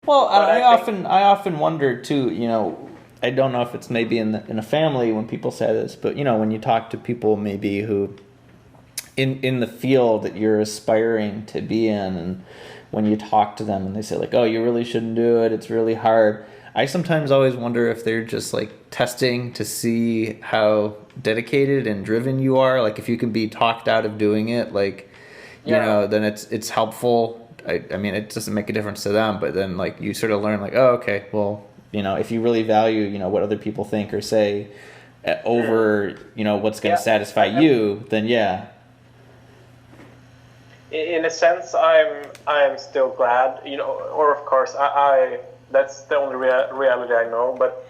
Well, But I think, I often wonder too. I don't know if it's maybe in a family when people say this, but when you talk to people maybe who in the field that you're aspiring to be in, and when you talk to them and they say like, oh, you really shouldn't do it, it's really hard. I sometimes always wonder if they're just like testing to see how dedicated and driven you are. Like if you can be talked out of doing it, like, yeah, then it's helpful. I mean, it doesn't make a difference to them, but then like you sort of learn like, oh, okay, well, if you really value, what other people think or say over, what's going to yeah. satisfy you, then yeah. In a sense, I'm still glad, or of course, I that's the only reality I know. But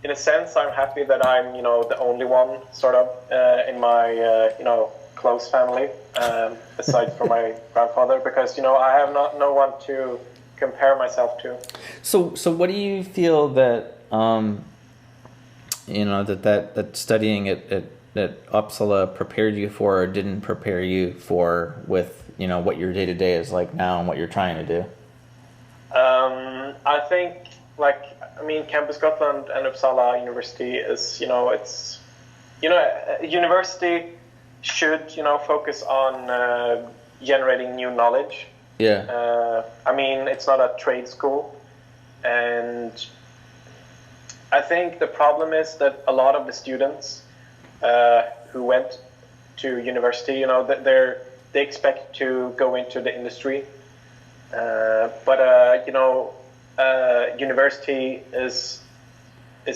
in a sense, I'm happy that I'm, the only one sort of in my, close family, aside from my grandfather, because I have no one to compare myself to. So what do you feel that that studying at Uppsala prepared you for or didn't prepare you for with what your day to day is like now and what you're trying to do? I think, Campus Scotland and Uppsala University is, it's, university should, focus on generating new knowledge. Yeah. It's not a trade school, and I think the problem is that a lot of the students who went to university, that they expect to go into the industry, but university is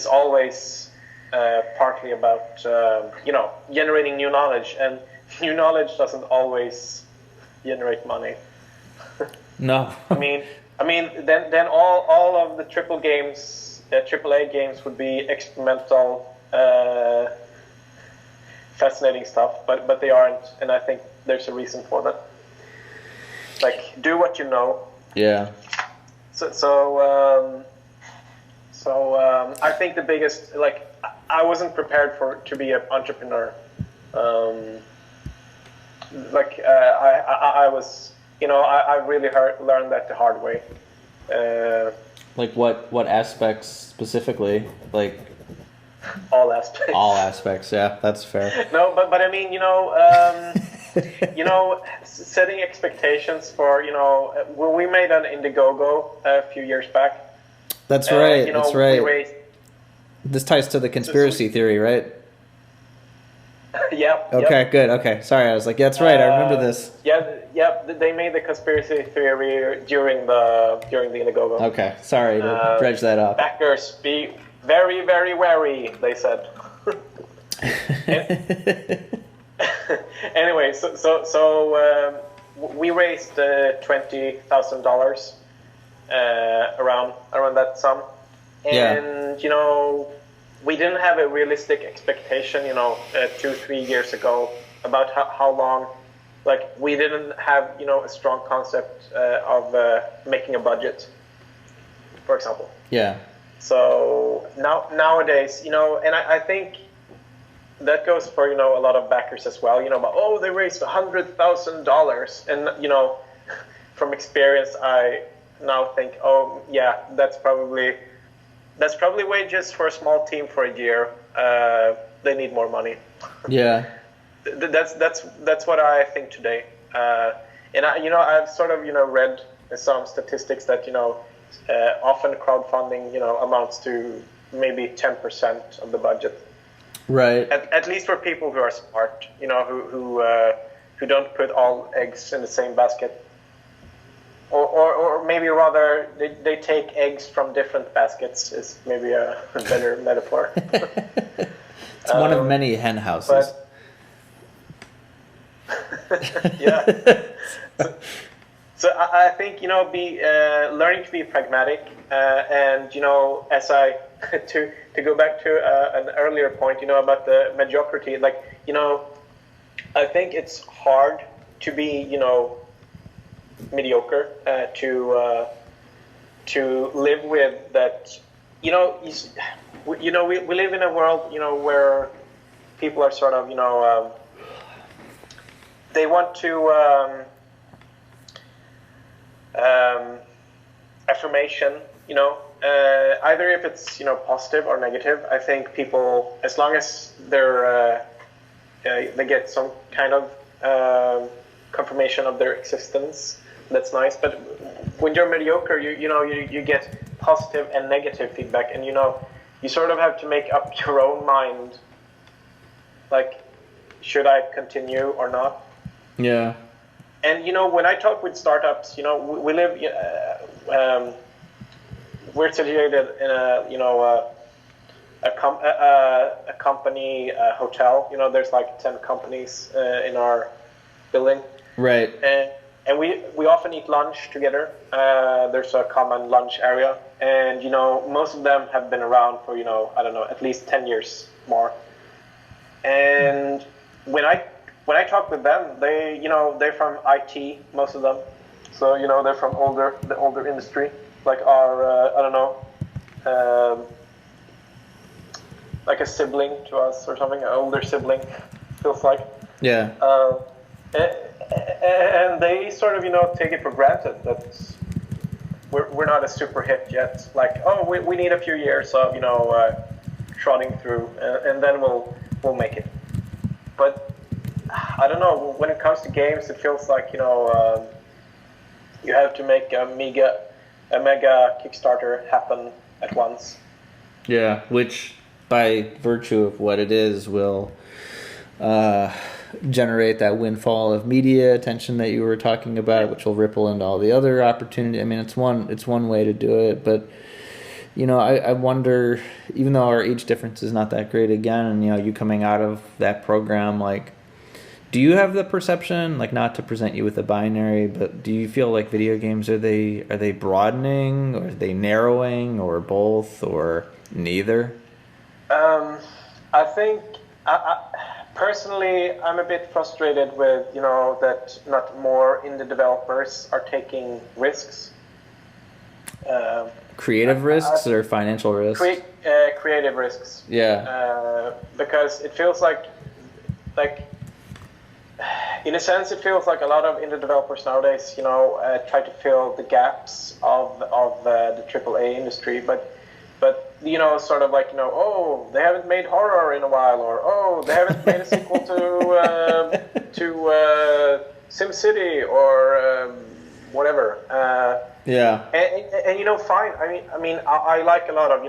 always partly about generating new knowledge, and new knowledge doesn't always generate money. No. Then all of the AAA games would be experimental, fascinating stuff, but they aren't, and I think there's a reason for that. Like, do what you know. Yeah. So I think the biggest, I wasn't prepared to be an entrepreneur. I was, I really learned that the hard way. Like what aspects specifically? Like all aspects. All aspects, yeah, that's fair. No, but I mean, setting expectations for, we made an Indiegogo a few years back. That's right. That's right. This ties to the conspiracy theory, right? Yep. Okay, good. Okay, sorry. I was like, yeah, that's right. I remember this. Yeah. They made the conspiracy theory during the Indiegogo. Okay, sorry to dredge that up. Backers, be very, very wary, they said. Anyway, so we raised $20,000 around that sum, and we didn't have a realistic expectation 2-3 years ago about how long. Like, we didn't have a strong concept of making a budget, for example. Yeah. So nowadays, and I think that goes for a lot of backers as well. But they raised $100,000, and from experience, I now think, oh yeah, that's probably wages for a small team for a year. They need more money. Yeah. That's what I think today. And I've sort of read some statistics that often crowdfunding amounts to maybe 10% of the budget. Right. At least for people who are smart, who don't put all eggs in the same basket. Or maybe rather they take eggs from different baskets is maybe a better metaphor. It's one of many hen houses. Yeah. So I think learning to be pragmatic, and as I to go back to an earlier point, about the mediocrity. Like, I think it's hard to be mediocre, to live with that. We live in a world where people are sort of they want to affirmation, either if it's positive or negative. I think people, as long as they get some kind of confirmation of their existence, that's nice. But when you're mediocre, you get positive and negative feedback, and you sort of have to make up your own mind, like, should I continue or not? Yeah. And when I talk with startups, we live, we're situated in a company hotel. There's like 10 companies in our building. Right. And we often eat lunch together. There's a common lunch area, and most of them have been around for I don't know, at least 10 years more. And when I talk with them, they're from IT, most of them. So they're from the older industry, like our I don't know, like a sibling to us or something, an older sibling, feels like. Yeah. And they sort of take it for granted that we're not a super hit yet. Like, oh, we need a few years of trotting through, and then we'll make it. But I don't know. When it comes to games, it feels like you have to make a mega Kickstarter happen at once. Yeah, which by virtue of what it is will generate that windfall of media attention that you were talking about, which will ripple into all the other opportunity. I mean, it's one way to do it, but I wonder, even though our age difference is not that great again, and you coming out of that program, like, do you have the perception, like, not to present you with a binary, but do you feel like video games, are they broadening, or are they narrowing, or both, or neither? I think personally, I'm a bit frustrated with that not more indie developers are taking risks. Creative risks or financial risks? Creative risks. Yeah. Because it feels like in a sense, it feels like a lot of indie developers nowadays, try to fill the gaps of the AAA industry, but sort of like oh, they haven't made horror in a while, or oh, they haven't made a sequel to SimCity or whatever. Yeah. And fine. I mean, I like a lot of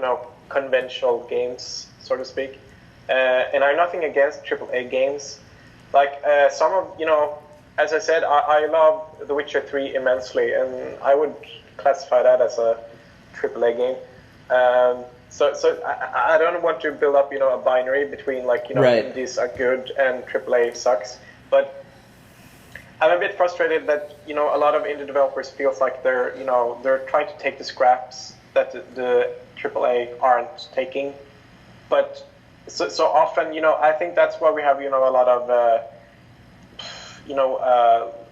conventional games, so to speak, and I'm nothing against AAA games. Like some of as I said, I love The Witcher 3 immensely, and I would classify that as a AAA game. So I don't want to build up a binary between like right. Indies are good and AAA sucks, but I'm a bit frustrated that a lot of indie developers feels like they're trying to take the scraps that the AAA aren't taking, but so often I think that's why we have a lot of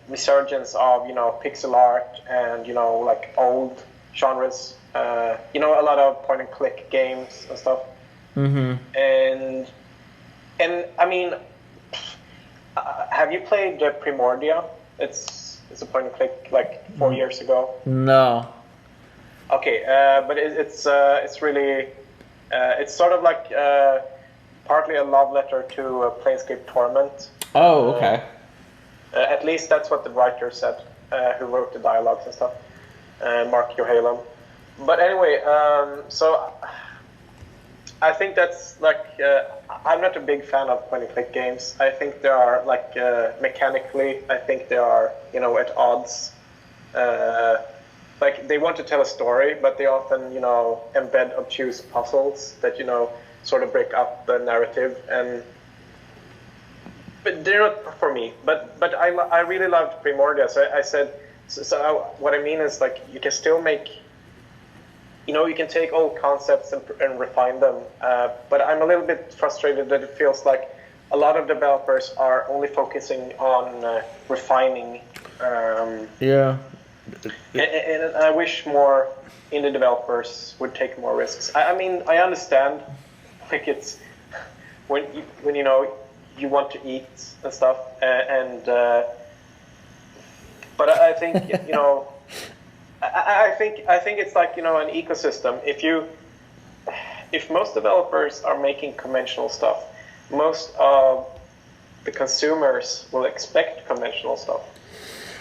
resurgence of pixel art and like old genres, a lot of point and click games and stuff. Mm-hmm. And I mean, have you played Primordia? It's a point and click like 4 years ago. No. Okay, but it's really it's sort of like partly a love letter to Planescape Torment. Oh, okay. At least that's what the writer said, who wrote the dialogues and stuff, Mark Yohalam. But anyway, so I think that's like I'm not a big fan of point and click games. I think they are like mechanically, I think they are at odds. Like they want to tell a story, but they often embed obtuse puzzles that sort of break up the narrative, but they're not for me. But I really loved Primordia. So I said what I mean is like you can still make. You can take old concepts and refine them, but I'm a little bit frustrated that it feels like a lot of developers are only focusing on refining. Yeah. And I wish more indie developers would take more risks. I mean, I understand, like it's when you want to eat and stuff, but I think I think it's like, an ecosystem. If most developers are making conventional stuff, most of the consumers will expect conventional stuff.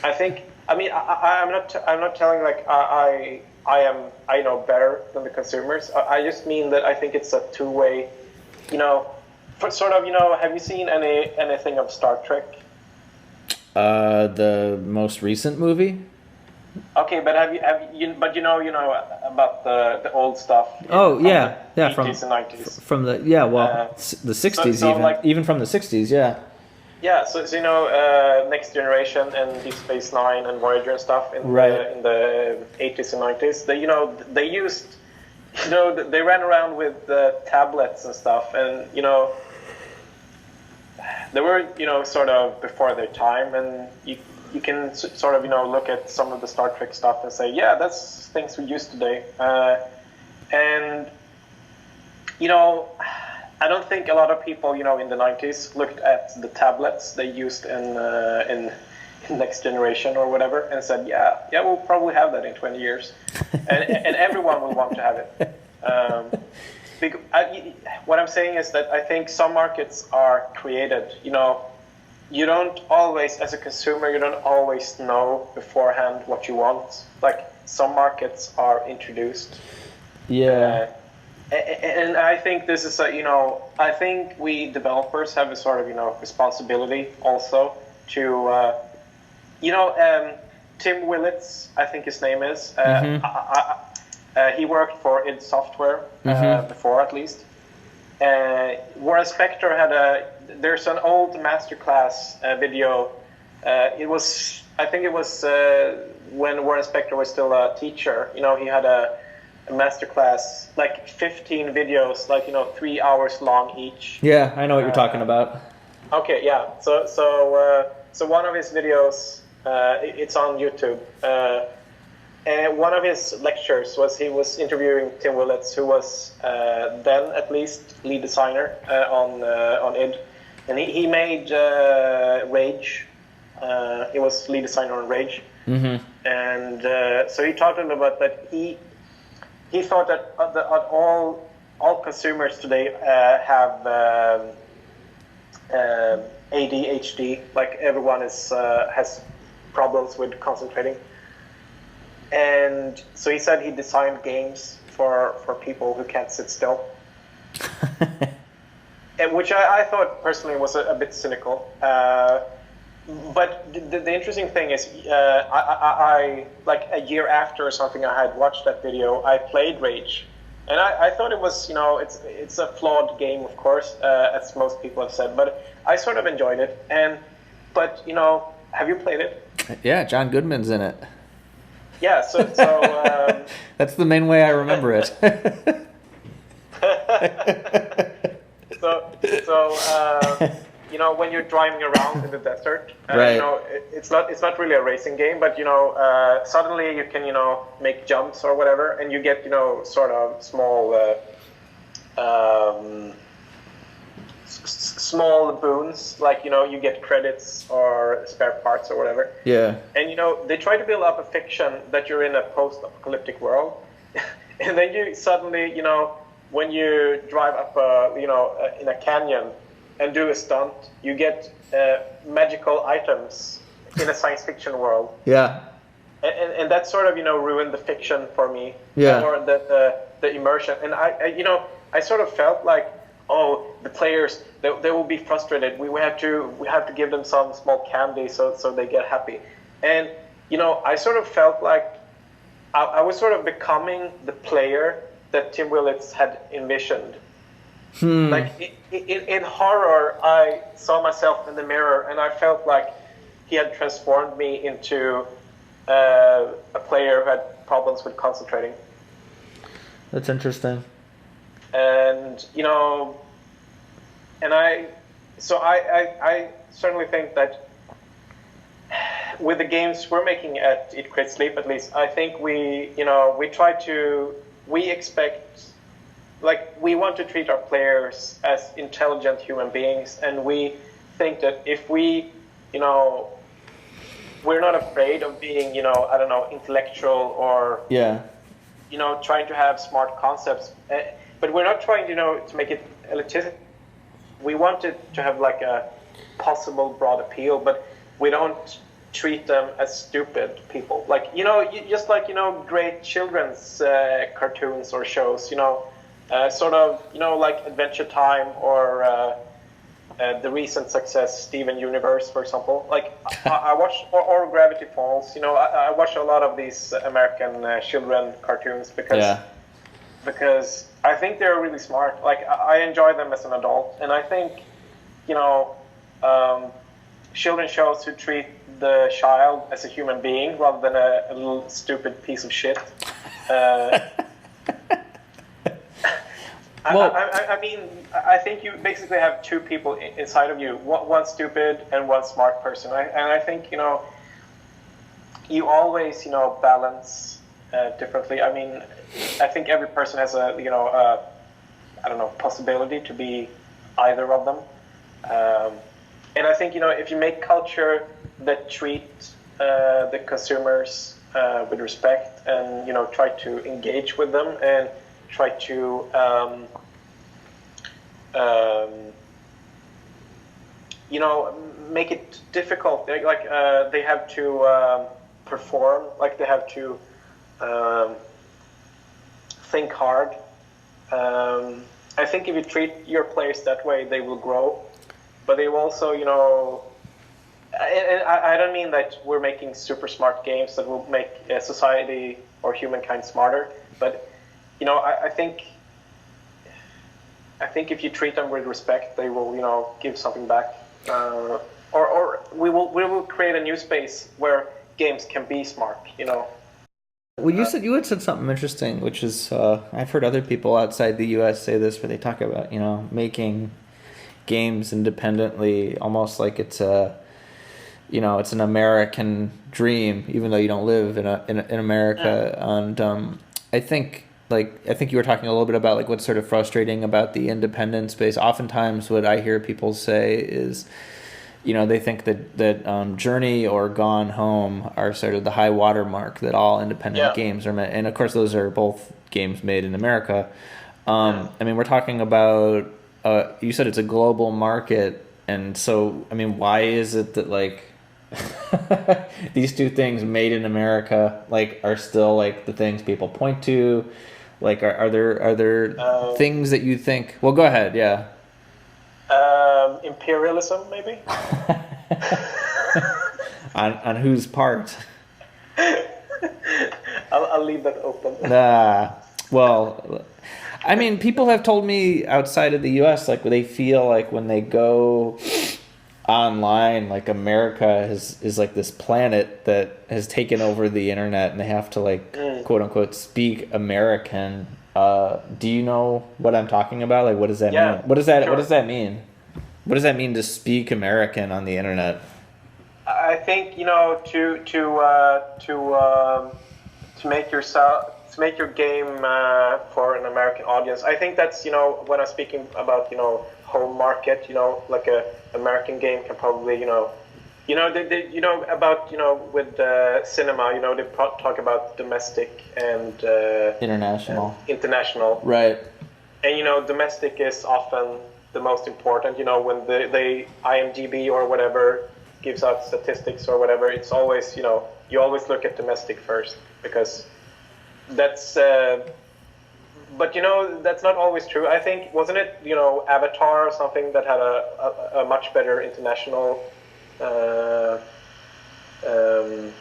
I think. I mean, I'm not telling like I know better than the consumers. I just mean that I think it's a two-way. For sort of, have you seen anything of Star Trek? The most recent movie. Okay, but but you know about the old stuff. Oh From yeah, the yeah, 80s and 90s. from the the 60s, so even like, even from the 60s, yeah. Yeah, so Next Generation and Deep Space Nine and Voyager and stuff in the 80s and 90s. They used, they ran around with tablets and stuff, and they were sort of before their time, and you can sort of look at some of the Star Trek stuff and say, yeah, that's things we use today, and I don't think a lot of people, in the 90s looked at the tablets they used in Next Generation or whatever and said, yeah, we'll probably have that in 20 years. And everyone will want to have it. What I'm saying is that I think some markets are created. You don't always, as a consumer, you don't always know beforehand what you want. Like, some markets are introduced. Yeah. And I think this is I think we developers have a sort of, responsibility also to, Tim Willits, I think his name is. He worked for id Software before, at least. Warren Spector there's an old masterclass video. I think it was when Warren Spector was still a teacher. He had a masterclass, like 15 videos, like 3 hours long each. Yeah, I know what you're talking about. Okay, yeah. So one of his videos, it's on YouTube. And one of his lectures was he was interviewing Tim Willits, who was then at least lead designer on id, and he made Rage. He was lead designer on Rage, and so he talked about that. He thought that all consumers today have ADHD, like everyone has problems with concentrating. And so he said he designed games for people who can't sit still, which I thought personally was a bit cynical. But the interesting thing is, I like a year after or something, I had watched that video. I played Rage, and I thought it was, it's a flawed game, of course, as most people have said. But I sort of enjoyed it. But have you played it? Yeah, John Goodman's in it. Yeah, so that's the main way I remember it. When you're driving around in the desert, right. It's not really a racing game, but suddenly you can make jumps or whatever, and you get sort of small small boons, like you get credits or spare parts or whatever. Yeah. And they try to build up a fiction that you're in a post-apocalyptic world, and then you suddenly when you drive up in a canyon and do a stunt, you get magical items in a science fiction world. Yeah. And that sort of ruined the fiction for me. Yeah. Or the immersion. And I sort of felt like, oh, the players, they will be frustrated. We have to give them some small candy so they get happy. And I sort of felt like I was sort of becoming the player that Tim Willits had envisioned. Like in horror, I saw myself in the mirror, and I felt like he had transformed me into a player who had problems with concentrating. That's interesting. And and I certainly think that with the games we're making at Eat Create Sleep, at least, I think we expect, like, we want to treat our players as intelligent human beings, and we think that if we we're not afraid of being, I don't know, intellectual or, Yeah. Trying to have smart concepts. But we're not trying, to make it elitist. We want it to have like a possible broad appeal, but we don't treat them as stupid people. Like, just like, great children's cartoons or shows, sort of, like Adventure Time or the recent success Steven Universe, for example. Like I watch or Gravity Falls. I watch a lot of these American children cartoons because I think they're really smart. Like I enjoy them as an adult, and I think children shows who treat the child as a human being rather than a little stupid piece of shit. I mean, I think you basically have two people inside of you, one stupid and one smart person. And I think, you always, balance differently. I mean, I think every person has a possibility to be either of them. And I think, if you make culture that treat the consumers with respect and, try to engage with them and try to make it difficult. Like they have to perform. Like they have to think hard. I think if you treat your players that way, they will grow. But they will also, and I don't mean that we're making super smart games that will make society or humankind smarter, but I think if you treat them with respect, they will, give something back. Or we will create a new space where games can be smart. Well, you had said something interesting, which is I've heard other people outside the U.S. say this, where they talk about making games independently, almost like it's it's an American dream, even though you don't live in America. And I think you were talking a little bit about like what's sort of frustrating about the independent space. Oftentimes, what I hear people say is, they think that Journey or Gone Home are sort of the high watermark that all independent games are made, and of course those are both games made in America. I mean, we're talking about you said it's a global market, and so I mean, why is it that like these two things made in America like are still like the things people point to? Like, are there things that you think? Well, go ahead. Yeah. Imperialism, maybe. on whose part? I'll leave that open. Well, I mean, people have told me outside of the U.S. like they feel like when they go online, like America is like this planet that has taken over the internet, and they have to like quote unquote speak American. Do you know what I'm talking about? Like, what does that mean? What does that mean? What does that mean to speak American on the internet? I think to make your game for an American audience. I think that's when I'm speaking about home market. Like a American game can probably about with cinema. They talk about domestic and international. Right. And domestic is often the most important. When the IMDb or whatever gives out statistics or whatever, it's always you always look at domestic first, because that's but that's not always true. I think, wasn't it Avatar or something that had a much better international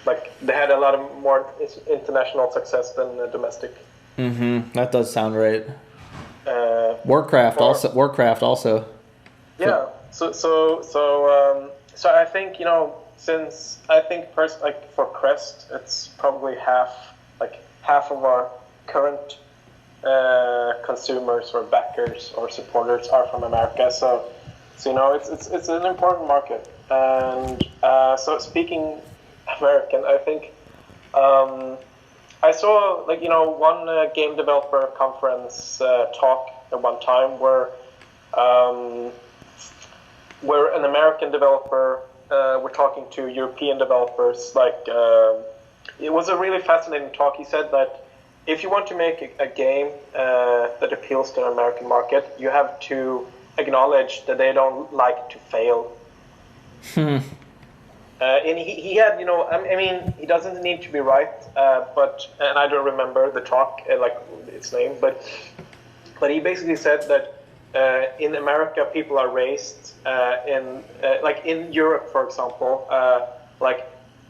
like they had a lot of more international success than domestic. That does sound right. Warcraft also. Yeah. So I think since I think first, like for Crest, it's probably half of our current consumers or backers or supporters are from America. So it's an important market. And so speaking American, I think I saw one game developer conference talk at one time where an American developer were talking to European developers, it was a really fascinating talk. He said that if you want to make a game that appeals to an American market, you have to acknowledge that they don't like to fail. And he had, I mean, he doesn't need to be right, and I don't remember the talk, its name, but he basically said that in America, people are raised in Europe, for example,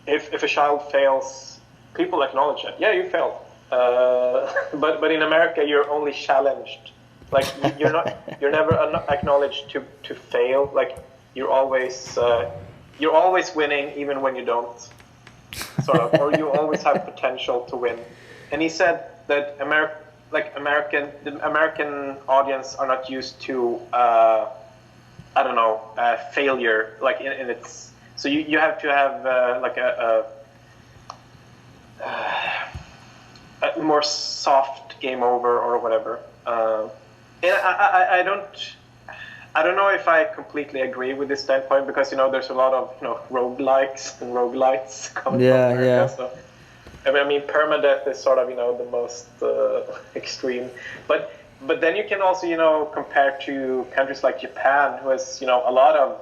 if a child fails, people acknowledge it. Yeah, you failed. But in America, you're only challenged. Like you're never acknowledged to fail. Like you're always winning, even when you don't. Sort of, or you always have potential to win. And he said that the American audience are not used to failure. Like in its, so you have to have a more soft game over or whatever. And I don't know if I completely agree with this standpoint, because there's a lot of roguelikes and roguelites coming from America. Yeah. So I mean permadeath is sort of the most extreme, but then you can also compare to countries like Japan, who has a lot of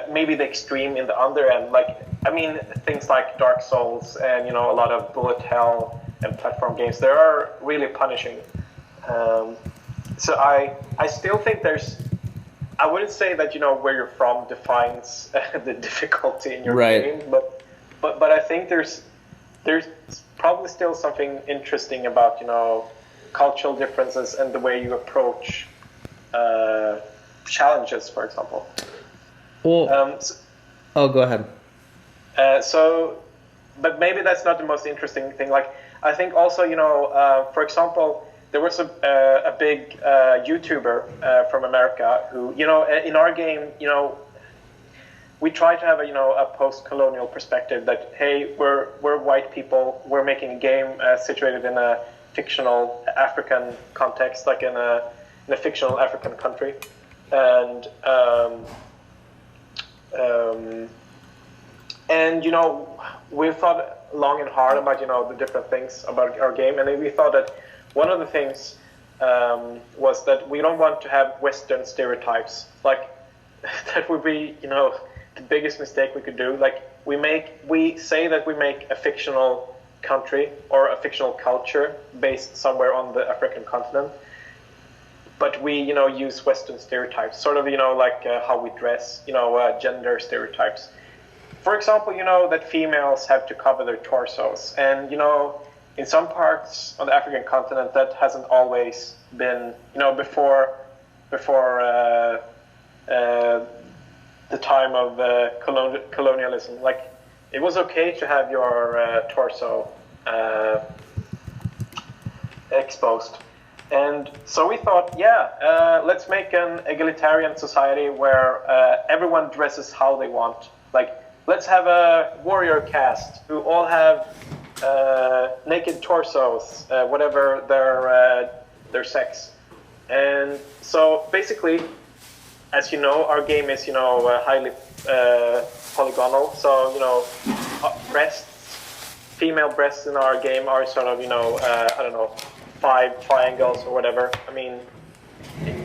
maybe the extreme in the under end. Like I mean things like Dark Souls and a lot of bullet hell and platform games. They are really punishing. So I still think I wouldn't say that where you're from defines the difficulty in your game, but I think there's probably still something interesting about cultural differences and the way you approach challenges, for example. Well, go ahead. But maybe that's not the most interesting thing. Like I think also for example, there was a big YouTuber from America who, in our game, we try to have a post-colonial perspective that, hey, we're white people, we're making a game situated in a fictional African context, like in a fictional African country, and we thought long and hard about the different things about our game, and then we thought that one of the things was that we don't want to have Western stereotypes. Like that would be, the biggest mistake we could do. Like we say that we make a fictional country or a fictional culture based somewhere on the African continent, but we, use Western stereotypes, sort of, how we dress, gender stereotypes. For example, that females have to cover their torsos, and in some parts of the African continent, that hasn't always been, before the time of colonialism. Like, it was okay to have your torso exposed. And so we thought, let's make an egalitarian society where everyone dresses how they want. Like, let's have a warrior cast who all have naked torsos, whatever their sex. And so basically, as you know, our game is highly polygonal. So female breasts in our game are sort of 5 triangles or whatever. I mean,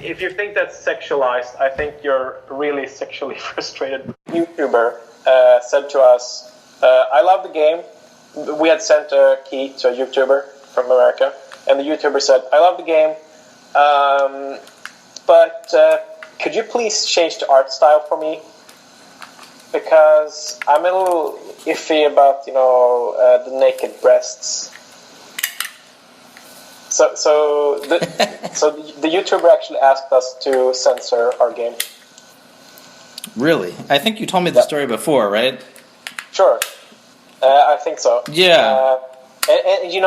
if you think that's sexualized, I think you're really sexually frustrated. YouTuber said to us, "I love the game." We had sent a key to a YouTuber from America, and the YouTuber said, "I love the game, but could you please change the art style for me? Because I'm a little iffy about, the naked breasts." So the YouTuber actually asked us to censor our game. Really? I think you told me the story before, right? Sure. I think so. Yeah. And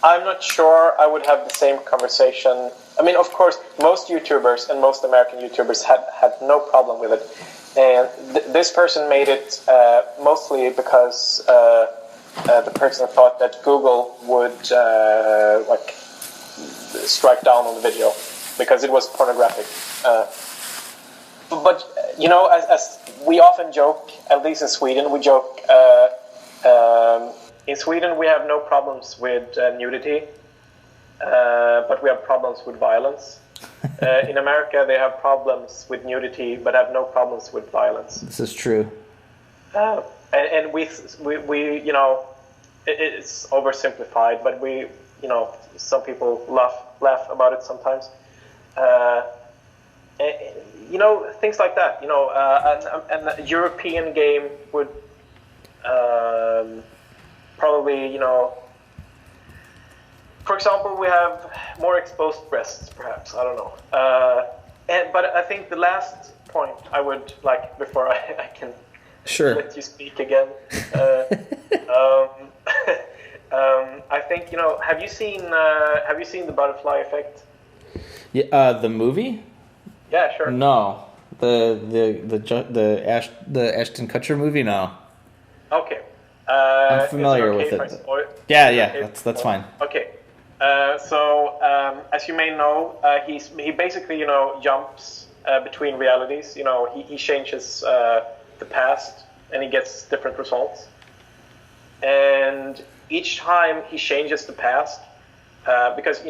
I'm not sure I would have the same conversation. I mean, of course, most YouTubers and most American YouTubers had no problem with it. And this person made it mostly because the person thought that Google would strike down on the video because it was pornographic. but as we often joke, at least in Sweden, we joke. In Sweden, we have no problems with nudity, but we have problems with violence. In America, they have problems with nudity, but have no problems with violence. This is true. And we it's oversimplified, but some people laugh about it sometimes. Things like that. And a European game would probably, for example, we have more exposed breasts, perhaps. I don't know. But I think the last point I would like, before I can let you speak again. I think Have you seen the Butterfly Effect? Yeah, the movie. Yeah, sure. No, the Ashton Kutcher movie. No. Okay. I'm familiar with it. Yeah, that's fine. Okay. So as you may know, he basically jumps between realities. He changes the past and he gets different results. And each time he changes the past, because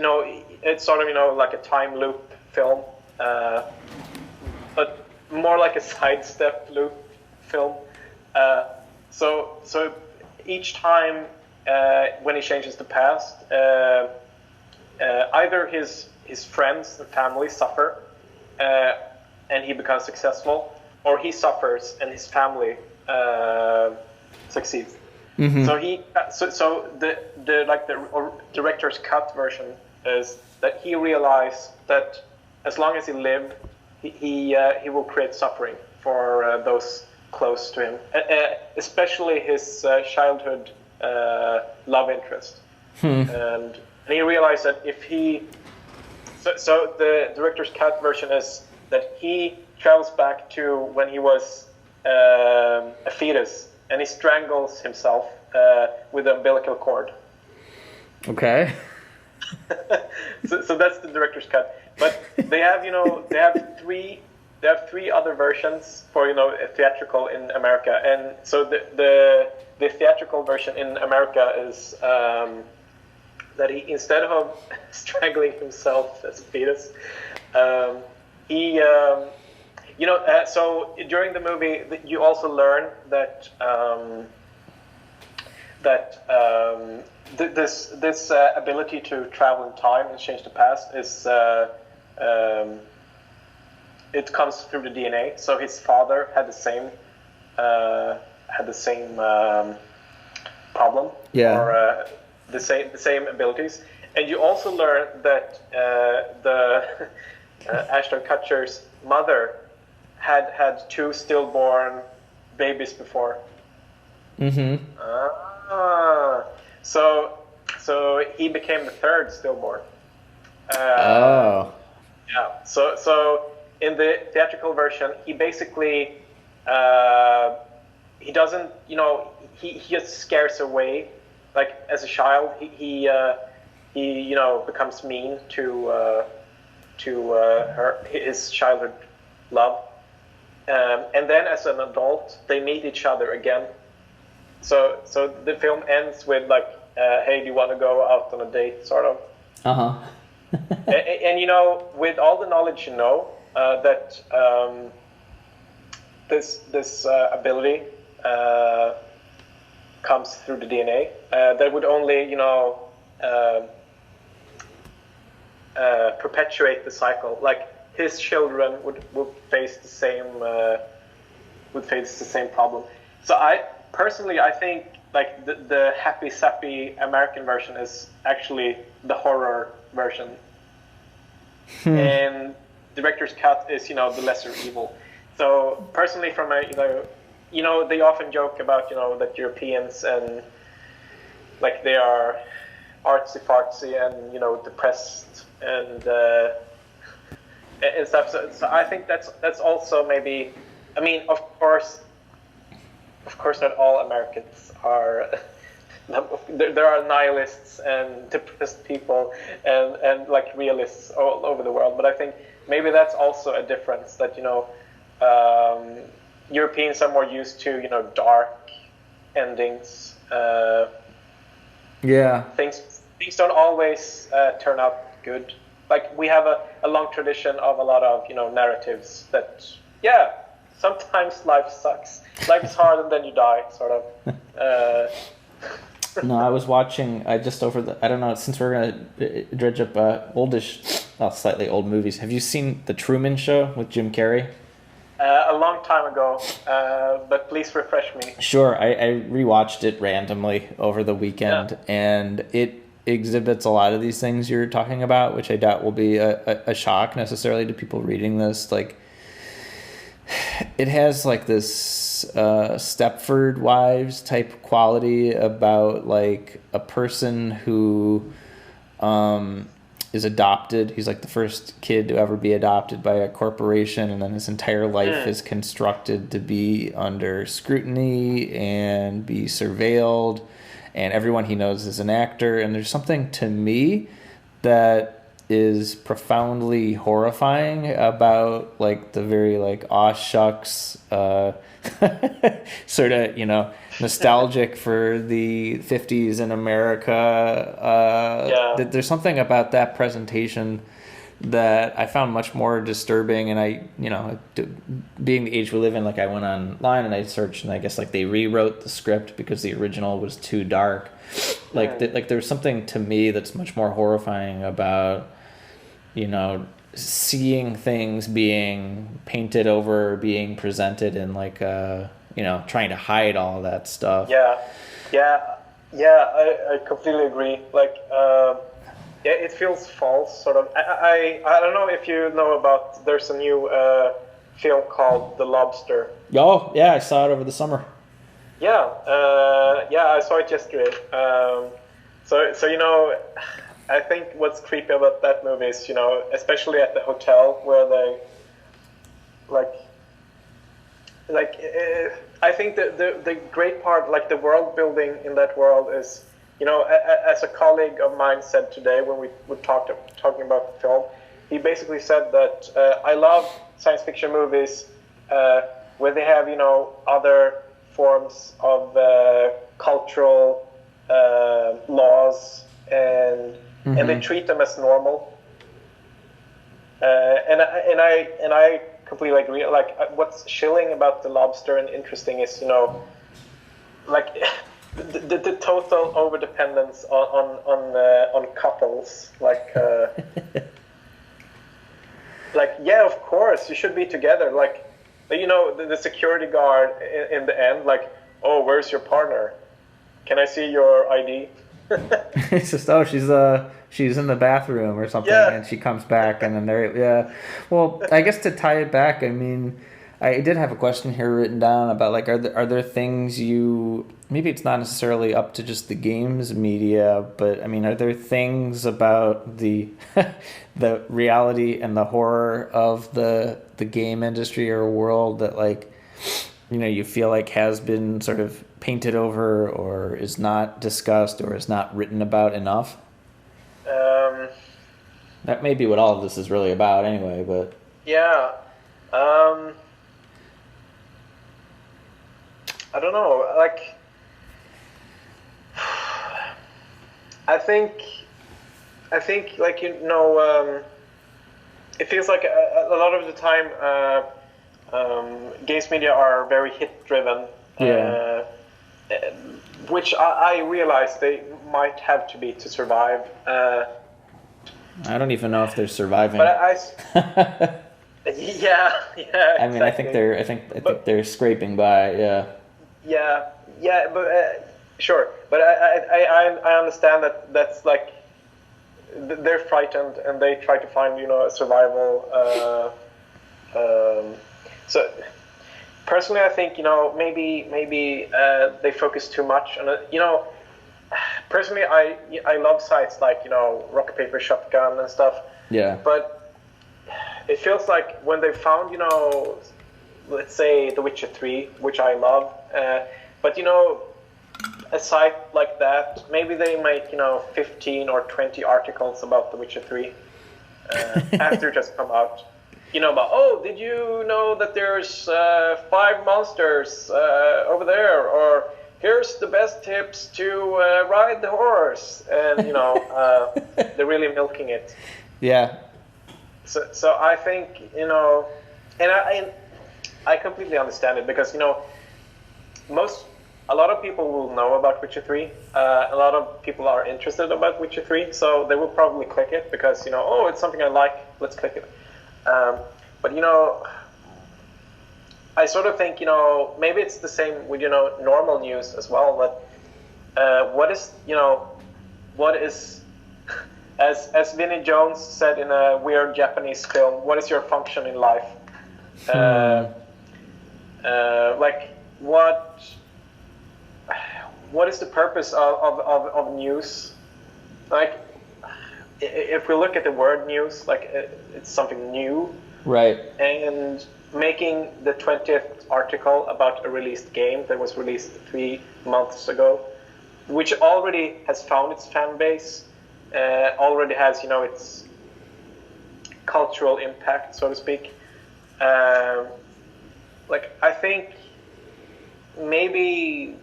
it's sort of like a time loop film, but more like a sidestep loop film. So each time when he changes the past, either his friends and family suffer, and he becomes successful, or he suffers and his family succeeds. Mm-hmm. So the director's cut version is that he realized that as long as he lived, he will create suffering for those close to him, especially his childhood love interest. And he realized that if he... So the director's cut version is that he travels back to when he was a fetus, and he strangles himself with the umbilical cord. Okay. So that's the director's cut. But they have three other versions for theatrical in America, and so the theatrical version in America is that he, instead of strangling himself as a fetus, he so during the movie you also learn that this ability to travel in time and change the past is it comes through the DNA. So his father had the same problem, or the same abilities. And you also learn that the Ashton Kutcher's mother had two stillborn babies before. Mm-hmm. So he became the third stillborn. Yeah. So in the theatrical version, he basically he doesn't, he just scares away. Like as a child, he becomes mean to his childhood love, and then as an adult, they meet each other again. So the film ends with like, hey, do you want to go out on a date, sort of. Uh-huh. and with all the knowledge that this ability comes through the DNA, that would only perpetuate the cycle. Like his children would face the same problem. So I think like the happy sappy American version is actually the horror version, and director's cut is the lesser evil. So personally, from a they often joke about that Europeans and like they are artsy fartsy and depressed and stuff. So I think that's also maybe. I mean, of course, not all Americans are. There are nihilists and depressed people and like realists all over the world. But I think maybe that's also a difference that Europeans are more used to, you know, dark endings. Yeah. Things don't always turn out good. Like, we have a long tradition of a lot of, you know, narratives that, yeah, sometimes life sucks. Life is hard and then you die, sort of. No, I was watching. I don't know. Since we're gonna dredge up slightly old movies. Have you seen The Truman Show with Jim Carrey? A long time ago, but please refresh me. Sure, I rewatched it randomly over the weekend, and it exhibits a lot of these things you're talking about, which I doubt will be a shock necessarily to people reading this. Like, it has like this Stepford Wives type quality about like a person who is adopted. He's like the first kid to ever be adopted by a corporation, and then his entire life is constructed to be under scrutiny and be surveilled, and everyone he knows is an actor. And there's something to me that is profoundly horrifying about like the very like aw shucks sort of, you know, nostalgic for the 50s in America. There's something about that presentation that I found much more disturbing. And I, you know, being the age we live in, like I went online and I searched, and I guess like they rewrote the script because the original was too dark. Like there's something to me that's much more horrifying about, you know, seeing things being painted over, being presented in like you know, trying to hide all that stuff. I completely agree. Like, it feels false, sort of. I don't know if you know about. There's a new film called The Lobster. Oh yeah, I saw it over the summer. Yeah, I saw it yesterday. So you know, I think what's creepy about that movie is, you know, especially at the hotel where they, I think the great part, like the world building in that world is, you know, as a colleague of mine said today when we were talking about the film, he basically said that I love science fiction movies where they have, you know, other forms of cultural laws and they treat them as normal. And I completely agree. Like, what's chilling about The Lobster and interesting is, you know, like the total overdependence on couples. Like, like, yeah, of course you should be together. Like, you know, the security guard in the end, like, oh, where's your partner? Can I see your ID? It's just, oh, she's in the bathroom or something, and she comes back, and then well, I guess to tie it back, I mean, I did have a question here written down about like, are there things maybe it's not necessarily up to just the games media, but I mean, are there things about the the reality and the horror of the game industry or world that, like, you know, you feel like has been sort of painted over or is not discussed or is not written about enough? That may be what all of this is really about anyway, but... Yeah. I don't know. Like, I think like, you know, it feels like a lot of the time games media are very hit driven. Which I realize they might have to be to survive. I don't even know if they're surviving. But yeah. I mean, exactly. I think they're scraping by. Yeah, but sure. But I understand that that's like they're frightened and they try to find, you know, a survival. So personally, I think, you know, maybe they focus too much on it. You know, personally, I love sites like, you know, Rock Paper Shotgun and stuff. Yeah. But it feels like when they found, you know, let's say The Witcher 3, which I love, but, you know, a site like that, maybe they make, you know, 15 or 20 articles about The Witcher 3 after it just come out. about, oh, did you know that there's 5 monsters over there, or here's the best tips to ride the horse, and they're really milking it. Yeah. So I think and I completely understand it, because a lot of people will know about Witcher 3. A lot of people are interested about Witcher 3, so they will probably click it because oh, it's something I like, let's click it. But I sort of think maybe it's the same with normal news as well. But what is as Vinnie Jones said in a weird Japanese film, what is your function in life? Like what is the purpose of news? Like, if we look at the word news, like it's something new, right? And making the 20th article about a released game that was released 3 months ago, which already has found its fan base, already has its cultural impact, so to speak. Like, I think maybe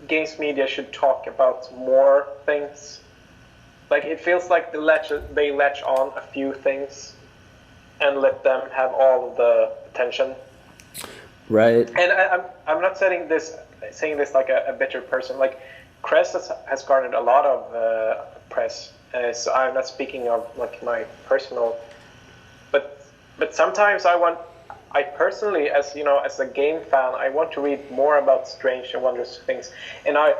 games media should talk about more things. Like, it feels like they latch on a few things and let them have all of the attention. Right. And I'm not saying this like a bitter person. Like, Crest has garnered a lot of press, so I'm not speaking of like my personal. But sometimes I personally, as as a game fan, I want to read more about strange and wondrous things, and I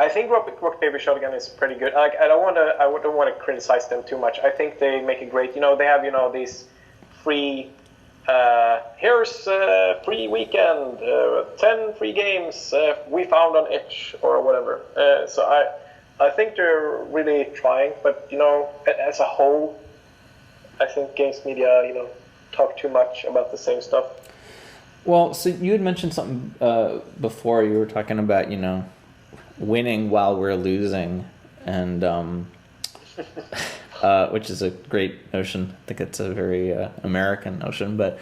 think Rock Paper Shotgun is pretty good. Like, I don't want to criticize them too much. I think they make it great. They have these free. Here's a free weekend, 10 free games we found on itch or whatever. So I think they're really trying, but as a whole, I think games media talk too much about the same stuff. Well, so you had mentioned something before. You were talking about winning while we're losing, and which is a great notion. I think it's a very American notion. But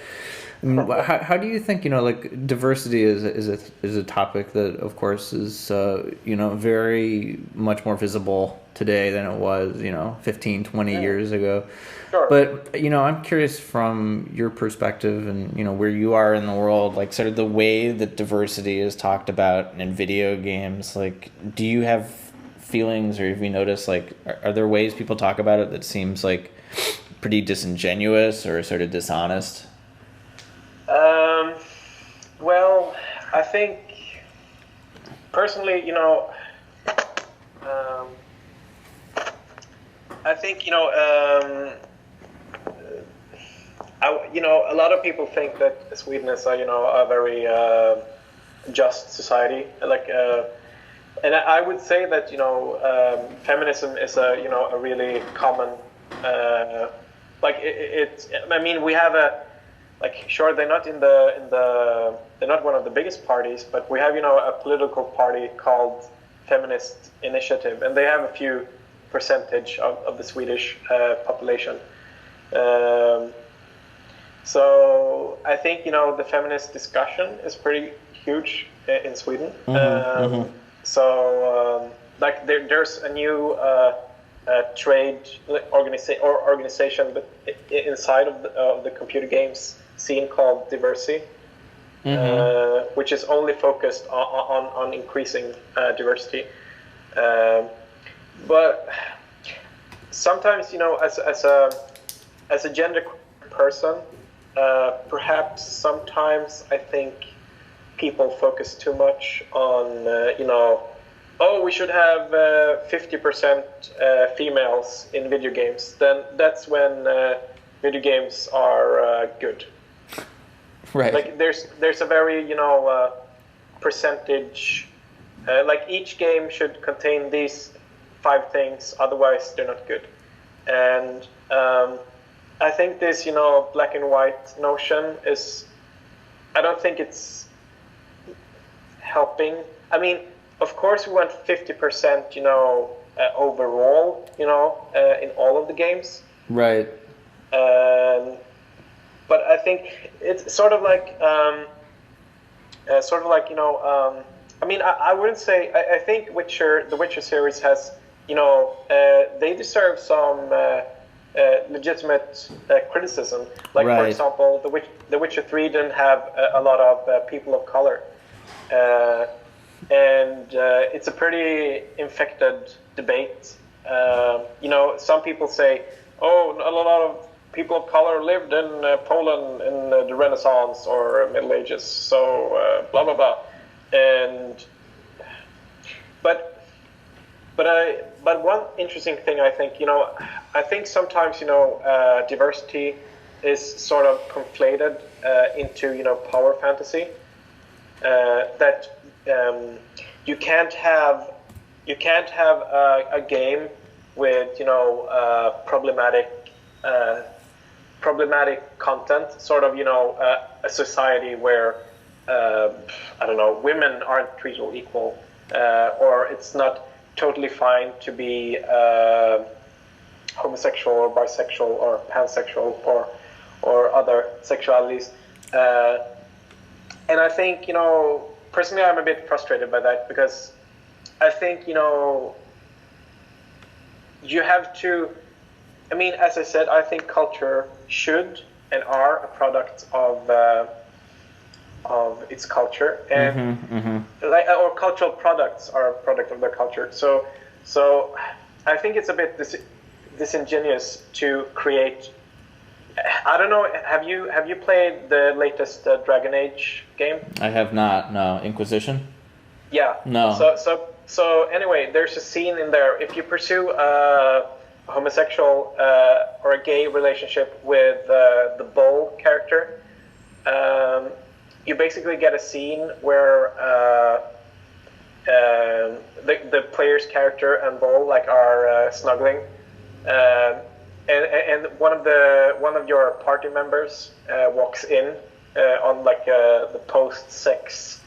how do you think like diversity is a topic that of course is very much more visible today than it was 15, 20 years ago. Sure. But I'm curious from your perspective and where you are in the world, like sort of the way that diversity is talked about in video games. Like, do you have feelings, or have you noticed, like, are there ways people talk about it that seems like pretty disingenuous or sort of dishonest? Well, I think personally, I think a lot of people think that Sweden is a very just society, like, and I would say that feminism is a really common like I mean, we have sure, they're not they're not one of the biggest parties, but we have a political party called Feminist Initiative, and they have a few percentage of the Swedish population. So I think the feminist discussion is pretty huge in Sweden. So like there's a new trade organization, but inside of the computer games scene called Diversity, which is only focused on increasing diversity. But sometimes as a gender person, perhaps sometimes I think people focus too much on oh, we should have 50% females in video games. Then that's when video games are good. Right. Like there's a very percentage. Like each game should contain these 5 things, otherwise they're not good. And I think this black and white notion is, I don't think it's helping. I mean, of course we want 50% overall in all of the games. Right. but I think it's sort of like I mean, I wouldn't say. I think the Witcher series has, they deserve some legitimate criticism. Like, for Right. example, The Witcher 3 didn't have a lot of people of color, and it's a pretty infected debate. Some people say, "Oh, a lot of people of color lived in Poland in the Renaissance or Middle Ages," so blah blah blah, and but one interesting thing I think, I think sometimes, diversity is sort of conflated into, power fantasy. That you can't have a game with, problematic content, sort of, a society where I don't know, women aren't treated equal, or it's not totally fine to be homosexual or bisexual or pansexual or other sexualities. And I think, personally, I'm a bit frustrated by that, because I think, you have to, I mean, as I said, I think culture should and are a product of its culture, and like, or cultural products are a product of their culture. So I think it's a bit disingenuous to create. I don't know. Have you played the latest Dragon Age game? I have not. No. Inquisition? Yeah. No. So anyway, there's a scene in there. If you pursue a homosexual or a gay relationship with the Bull character, you basically get a scene where the player's character and Bull are snuggling, and one of your party members walks in on like the post-sex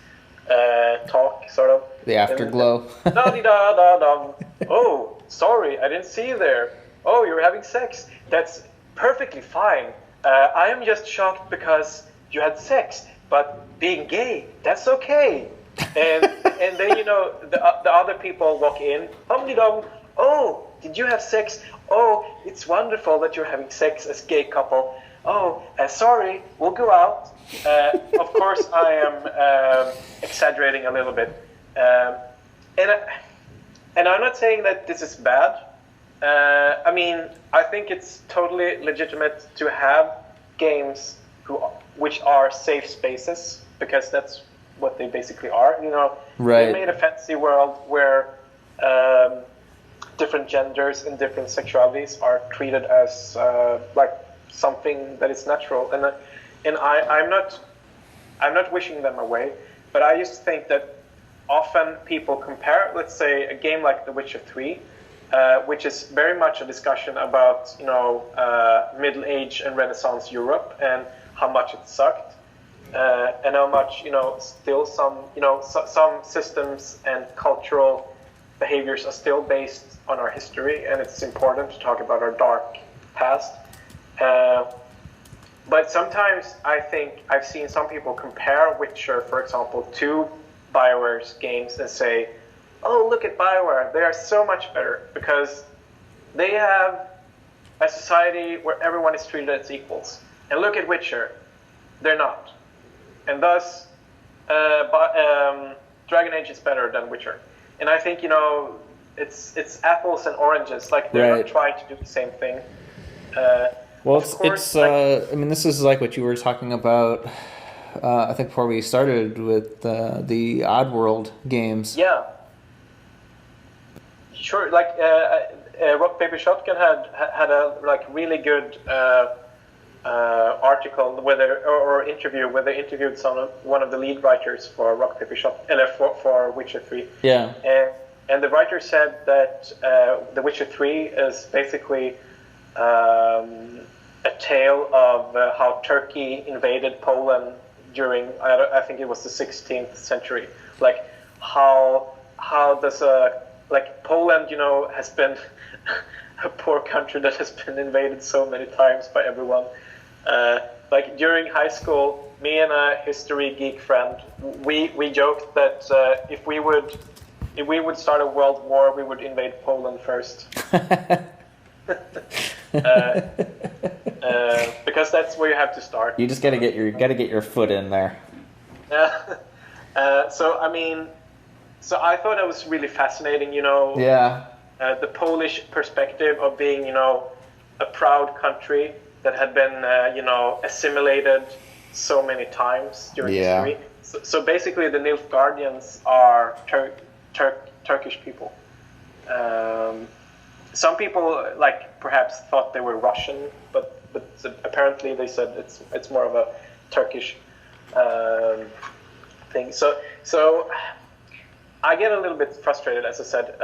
talk, sort of. The afterglow. Oh, sorry, I didn't see you there. Oh, you're having sex. That's perfectly fine. I am just shocked because you had sex, but being gay, that's okay. And then, the other people walk in. Oh, did you have sex? Oh, it's wonderful that you're having sex as gay couple. Oh, sorry, we'll go out. Of course, I am exaggerating a little bit. And I'm not saying that this is bad. I mean, I think it's totally legitimate to have games which are safe spaces, because that's what they basically are. Right. They made a fantasy world where different genders and different sexualities are treated as like something that is natural, and I'm not wishing them away, but I just think that often people compare, let's say, a game like The Witcher 3, which is very much a discussion about Middle Age and Renaissance Europe and how much it sucked, and how much still some systems and cultural behaviors are still based on our history, and it's important to talk about our dark past. But sometimes I think I've seen some people compare Witcher, for example, to BioWare's games and say, "Oh, look at BioWare, they are so much better because they have a society where everyone is treated as equals. And look at Witcher, they're not. And thus, Dragon Age is better than Witcher." And I think, it's apples and oranges. Like, they're not trying to do the same thing. Well, I mean, this is like what you were talking about, I think, before we started with the Oddworld games. Yeah. Sure, like, Rock Paper Shotgun had a really good article or interview where they interviewed one of the lead writers for Rock Paper Shotgun, for Witcher 3. Yeah. And the writer said that The Witcher 3 is basically a tale of how Turkey invaded Poland during, I think it was the 16th century. Like, how does Poland, has been a poor country that has been invaded so many times by everyone. like during high school, me and a history geek friend, we joked that if we would start a world war, we would invade Poland first. Because that's where you have to start. You just gotta get your foot in there. So I mean, so I thought it was really fascinating, you know. Yeah. The Polish perspective of being, you know, a proud country that had been, you know, assimilated so many times during history. So basically, the Nilfgaardians are Turkish people. Some people, like, perhaps thought they were Russian, but apparently they said it's more of a Turkish thing. So I get a little bit frustrated, as I said,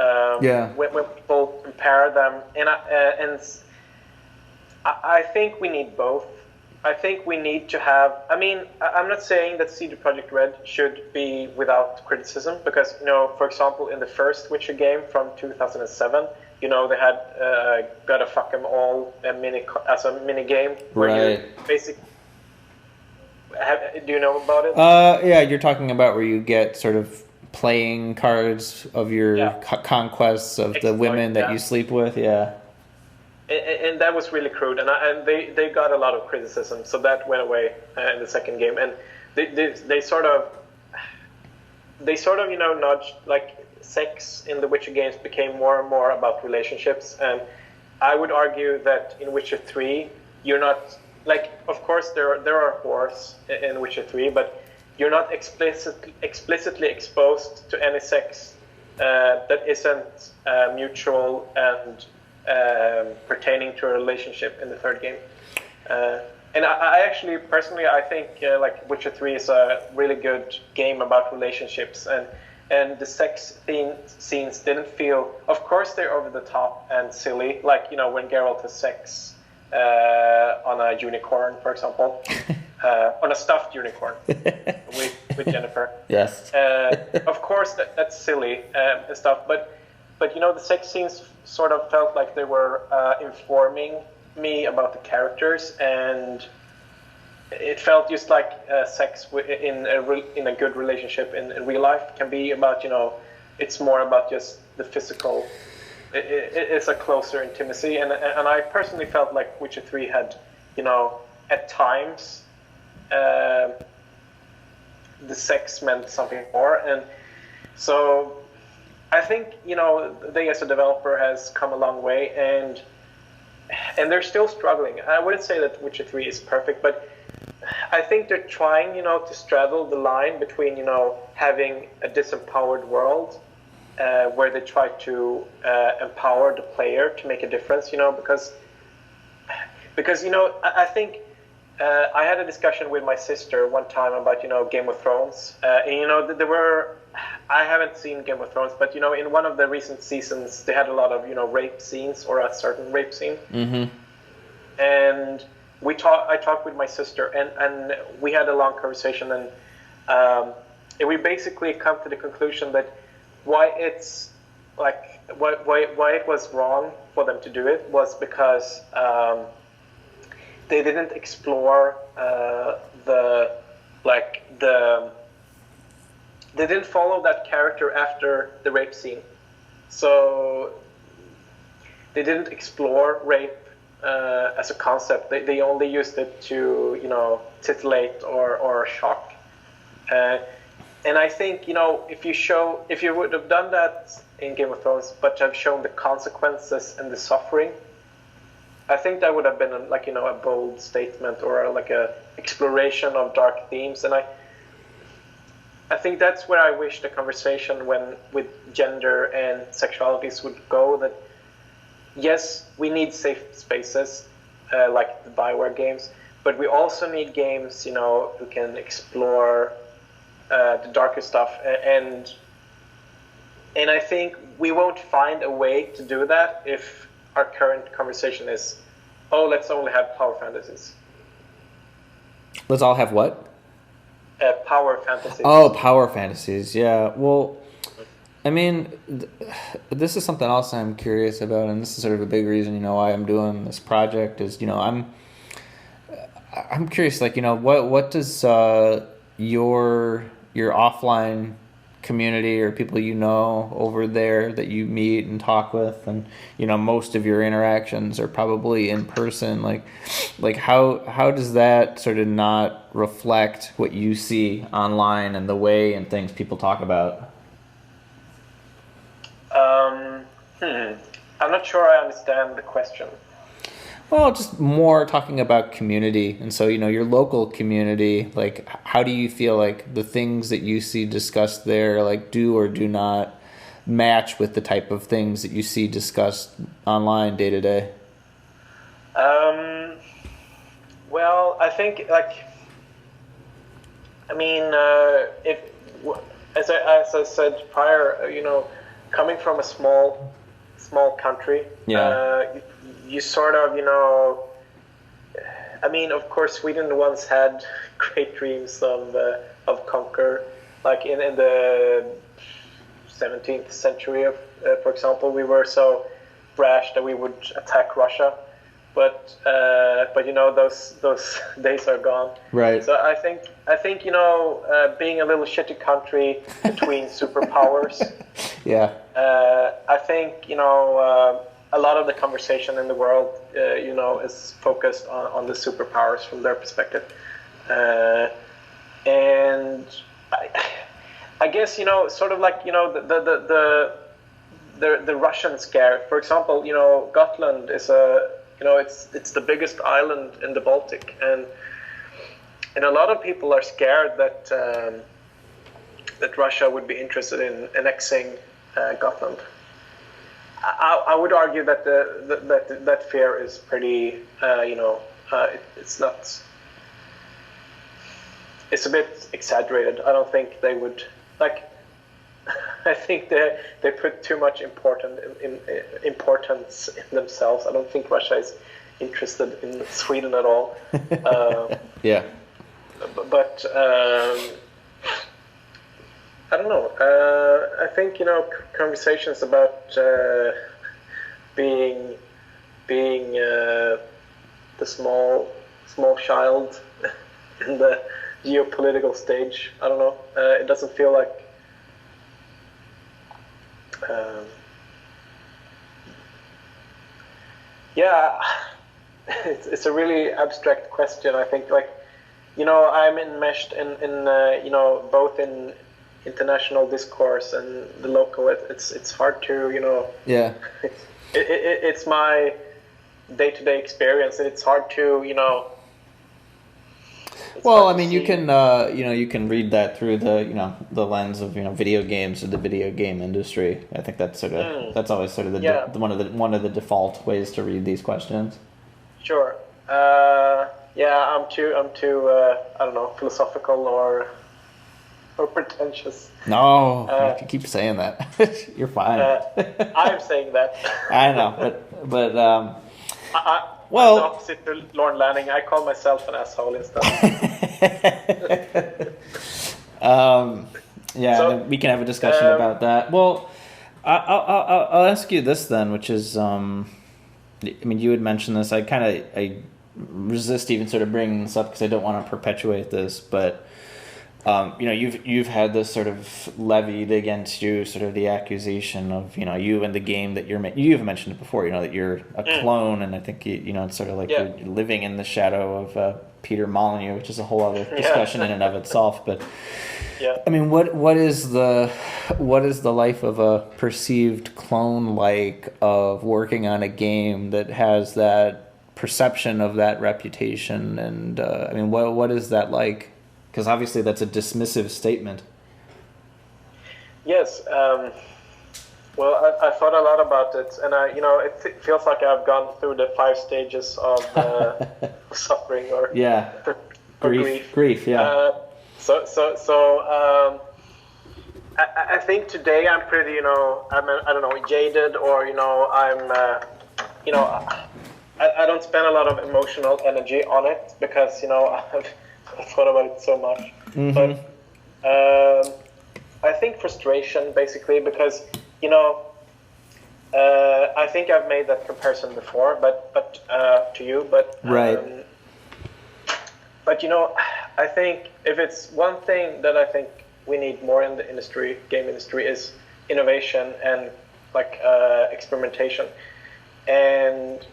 when people compare them, and I think we need both. I think we need to have. I mean, I'm not saying that CD Projekt Red should be without criticism, because, you know, for example, in the first Witcher game from 2007, you know, they had Gotta Fuck 'Em All as a mini game where you basically. Do you know about it? Yeah, you're talking about where you get sort of playing cards of your conquests of the women that you sleep with. Yeah. And that was really crude, and they got a lot of criticism, so that went away in the second game, and they sort of you know nudged, like, sex in the Witcher games became more and more about relationships, and I would argue that in Witcher 3 you're not, like, of course there are whores in Witcher 3, but you're not explicitly exposed to any sex that isn't mutual and pertaining to a relationship in the third game. And I actually, personally, I think like Witcher 3 is a really good game about relationships, and the sex scenes didn't feel, of course they're over the top and silly, like, you know, when Geralt has sex on a unicorn, for example, on a stuffed unicorn with Jennifer. Yes. Of course that's silly and stuff, but you know, the sex scenes sort of felt like they were informing me about the characters, and it felt just like sex in a good relationship in real life can be about, you know, it's more about just the physical. It's a closer intimacy, and I personally felt like Witcher 3 had, you know, at times the sex meant something more, and so I think, you know, they as a developer has come a long way, and they're still struggling. I wouldn't say that Witcher 3 is perfect, but I think they're trying, you know, to straddle the line between, you know, having a disempowered world where they try to empower the player to make a difference, you know, because you know, I think I had a discussion with my sister one time about, you know, Game of Thrones, and, you know, there were, I haven't seen Game of Thrones, but, you know, in one of the recent seasons they had a lot of, you know, rape scenes, or a certain rape scene. Mm-hmm. And I talked with my sister, and we had a long conversation, and we basically come to the conclusion that why it's like why it was wrong for them to do it was because they didn't explore they didn't follow that character after the rape scene, so they didn't explore rape as a concept. They only used it to, you know, titillate or shock. And I think, you know, if you would have done that in Game of Thrones, but have shown the consequences and the suffering, I think that would have been like, you know, a bold statement, or like a exploration of dark themes. And I think that's where I wish the conversation with gender and sexualities would go. That yes, we need safe spaces like the Bioware games, but we also need games, you know, who can explore the darker stuff, and I think we won't find a way to do that if our current conversation is, oh, let's only have power fantasies. Let's all have what? Power fantasies. Oh, power fantasies. Yeah. Well, I mean, this is something else I'm curious about, and this is sort of a big reason, you know, why I'm doing this project is, you know, I'm curious, like, what does your offline community or people over there that you meet and talk with, and most of your interactions are probably in person. Like how does that sort of not reflect what you see online and the way and things people talk about? I'm not sure I understand the question. Well, just more talking about community. And so, your local community, like, how do you feel like the things that you see discussed there, like, do or do not match with the type of things that you see discussed online day to day? Well, I think, if, as I said prior, coming from a small country, you sort of, of course, Sweden once had great dreams of conquer, like in the 17th century, for example, we were so brash that we would attack Russia, but those days are gone. Right. So I think being a little shitty country between superpowers. Yeah. I think a lot of the conversation in the world, is focused on the superpowers from their perspective, and I guess sort of like the Russian scare. For example, Gotland is it's the biggest island in the Baltic, and a lot of people are scared that Russia would be interested in annexing Gotland. I would argue that that fear is pretty, it's not. It's a bit exaggerated. I don't think they would like. I think they put too much importance in themselves. I don't think Russia is interested in Sweden at all. Yeah. But I don't know. I think conversations about being the small child in the geopolitical stage. I don't know. It doesn't feel like. It's a really abstract question. I think I'm enmeshed in both in international discourse and the local. It's hard to Yeah. It's my day-to-day experience, and it's hard to Well, I mean, you can you can read that through the lens of video games or the video game industry. I think that's that's always sort of one of the default ways to read these questions. Sure. I'm too I don't know, philosophical or pretentious. No, you keep saying that. You're fine. I'm saying that. I know, but well, I'm the opposite to Lorne Lanning. I call myself an asshole instead. So, we can have a discussion about that. Well, I'll ask you this then, which is, you had mentioned this. I resist even sort of bringing this up because I don't want to perpetuate this, but you've had this sort of levied against you, sort of the accusation of you and the game that you're making. You've mentioned it before, that you're a clone, and I think it's sort of like you're living in the shadow of Peter Molyneux, which is a whole other discussion in and of itself. But I mean, what is the life of a perceived clone like of working on a game that has that perception of that reputation, and what is that like? Because obviously that's a dismissive statement. Yes. Well, I thought a lot about it, and it feels like I've gone through the 5 stages of suffering or grief. Yeah. I think today I'm pretty, I don't know, jaded, or I don't spend a lot of emotional energy on it because I've thought about it so much. Mm-hmm. But I think frustration, basically, because I think I've made that comparison before, but to you, but right. But I think if it's one thing that I think we need more in the industry, game industry, is innovation and like experimentation. And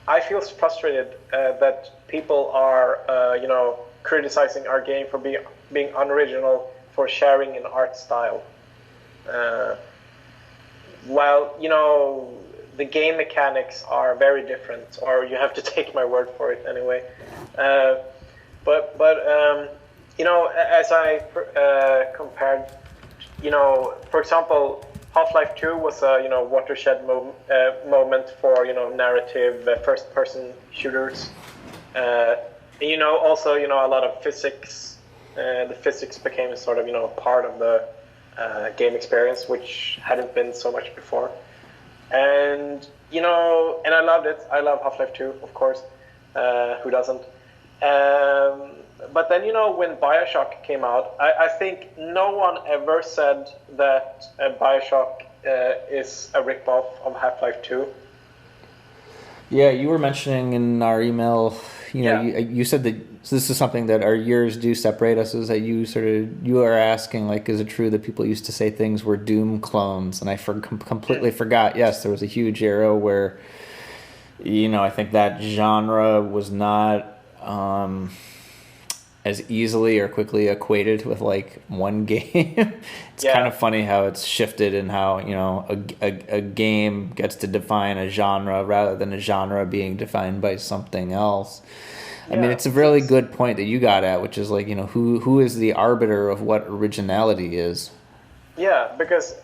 I feel frustrated that people are, criticizing our game for being unoriginal, for sharing an art style. While the game mechanics are very different, or you have to take my word for it anyway. But as I compared, for example, Half-Life 2 was a watershed moment for narrative first-person shooters. Also a lot of physics. The physics became sort of part of the game experience, which hadn't been so much before. And and I loved it. I love Half-Life 2, of course. Who doesn't? But then when BioShock came out, I think no one ever said that BioShock is a ripoff of Half-Life 2. Yeah, you were mentioning in our email, Yeah. you said that this is something that our years do separate us, is that you are asking, like, is it true that people used to say things were Doom clones? And I completely forgot. Yes, there was a huge era where, I think that genre was not as easily or quickly equated with like one game. It's kind of funny how it's shifted and how a game gets to define a genre rather than a genre being defined by something else. I mean, it's a really good point that you got at, which is like, who is the arbiter of what originality is? Yeah, because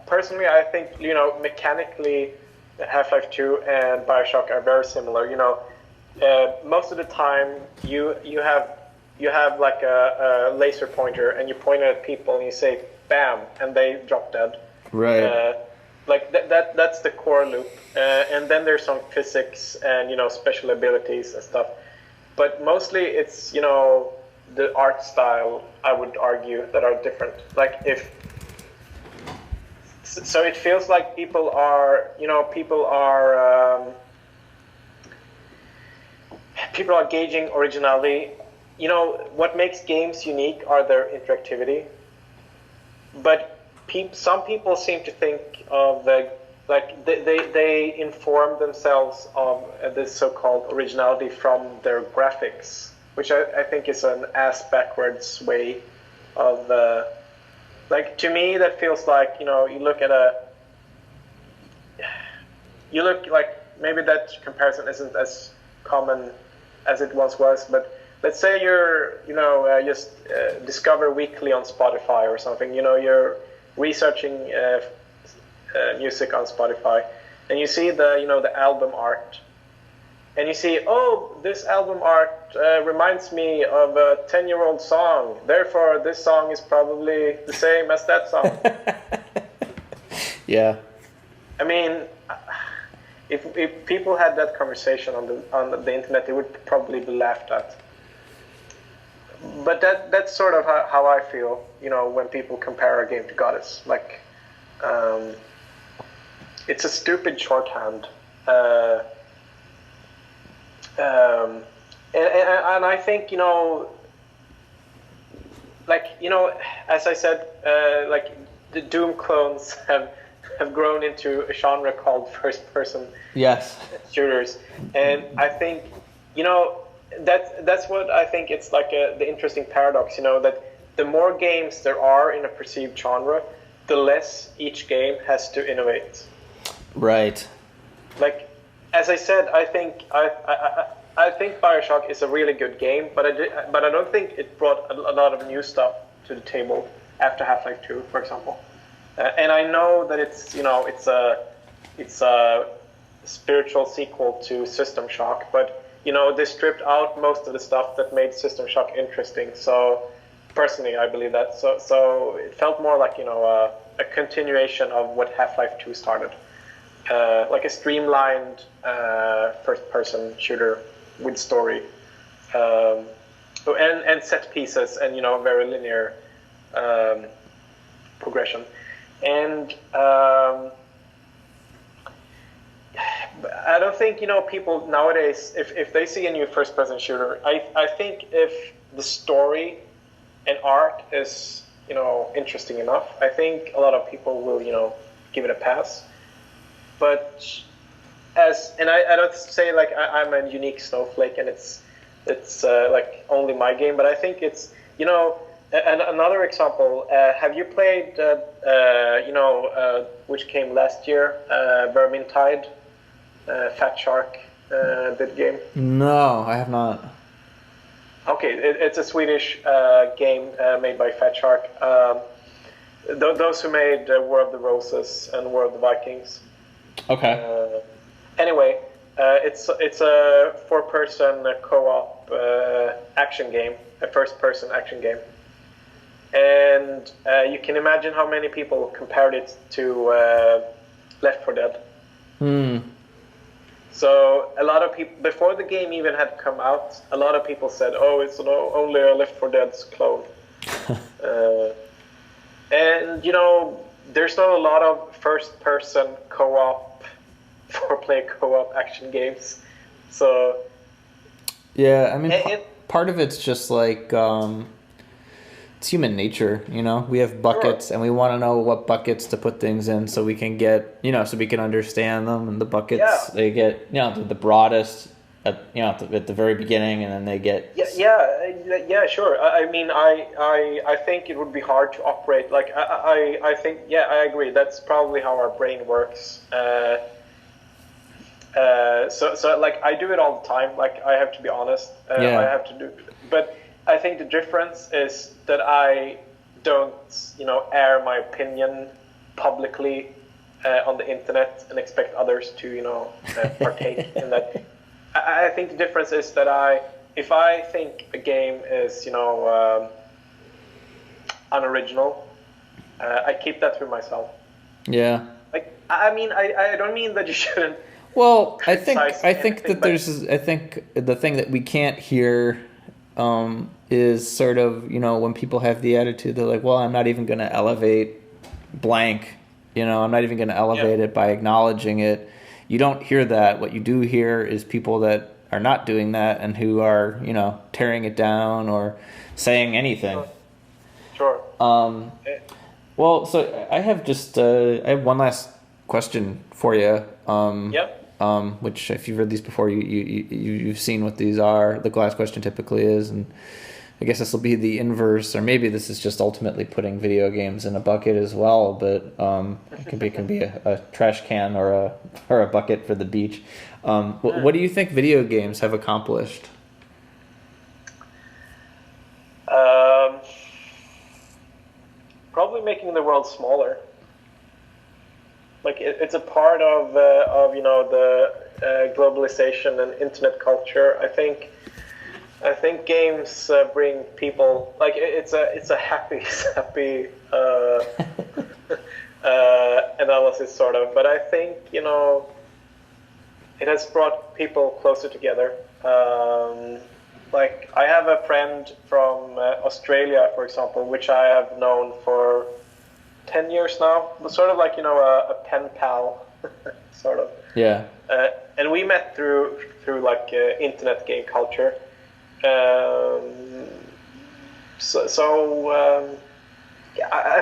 personally I think mechanically Half-Life 2 and BioShock are very similar. Most of the time you have like a laser pointer and you point it at people and you say bam and they drop dead. Right. Like that's the core loop. And then there's some physics and special abilities and stuff. But mostly it's the art style, I would argue, that are different. Like so it feels like people are gauging originality. What makes games unique are their interactivity. But some people seem to think of they inform themselves of this so-called originality from their graphics, which I think is an ass backwards way of to me that feels like you look like maybe that comparison isn't as common as it once was, but let's say you're just Discover Weekly on Spotify or something. You're researching music on Spotify, and you see the album art, and you see, oh, this album art reminds me of a 10-year-old song, therefore this song is probably the same as that song. Yeah. I mean, if people had that conversation on the internet, it would probably be laughed at. But that's sort of how I feel, when people compare a game to Goddess. Like, it's a stupid shorthand. And I think, as I said, the Doom clones have grown into a genre called first-person shooters, and I think that's what I think. It's like the interesting paradox, that the more games there are in a perceived genre, the less each game has to innovate. Right. Like, as I said, I think BioShock is a really good game, but I don't think it brought a lot of new stuff to the table after Half-Life 2, for example. And I know that it's a spiritual sequel to System Shock, but they stripped out most of the stuff that made System Shock interesting. So personally, I believe that. So it felt more like a continuation of what Half-Life 2 started, like a streamlined first-person shooter with story, and set pieces, and very linear progression. And I don't think, people nowadays, if they see a new first-person shooter, I think if the story and art is, interesting enough, I think a lot of people will, give it a pass. But I don't say like I'm a unique snowflake and it's like only my game, but I think it's, another example. Have you played, which came last year, Vermintide? Fat Shark did game. No, I have not. Okay, it's a Swedish game made by Fat Shark. Those who made War of the Roses and War of the Vikings. Okay. Anyway, it's a 4-person co-op action game, a first-person action game, and you can imagine how many people compared it to Left 4 Dead. So a lot of people, before the game even had come out, a lot of people said, "Oh, it's only a Left 4 Dead's clone." And there's not a lot of first-person co-op, 4-player co-op action games. So yeah, I mean, part of it's just like it's human nature, We have buckets, and we want to know what buckets to put things in, so we can get, so we can understand them. And the buckets, they get, the broadest at the very beginning, and then they get. Yeah, sure. I mean, I think it would be hard to operate. Like, I think, I agree. That's probably how our brain works. So like, I do it all the time. Like, I have to be honest. I have to do, but I think the difference is that I don't, air my opinion publicly on the internet and expect others to, partake in that. I think the difference is that if I think a game is, unoriginal, I keep that to myself. Yeah. Like, I mean, I don't mean that you shouldn't. Well, I think that I think the thing that we can't hear is sort of, when people have the attitude, they're like, well, I'm not even going to elevate blank, I'm not even going to elevate it by acknowledging it. You don't hear that. What you do hear is people that are not doing that and who are, tearing it down or saying anything. Sure. Well, so I have I have one last question for you. Which, if you've read these before, you've seen what these are. The last question typically is, and I guess this will be the inverse, or maybe this is just ultimately putting video games in a bucket as well. But it can be a trash can or a bucket for the beach. What do you think video games have accomplished? Probably making the world smaller. Like, it's a part of the globalization and internet culture. I think games bring people, like, it's a happy analysis sort of, but I think it has brought people closer together. Like, I have a friend from Australia, for example, which I have known for 10 years now, but sort of like, a pen pal, sort of. Yeah. And we met through like internet game culture. I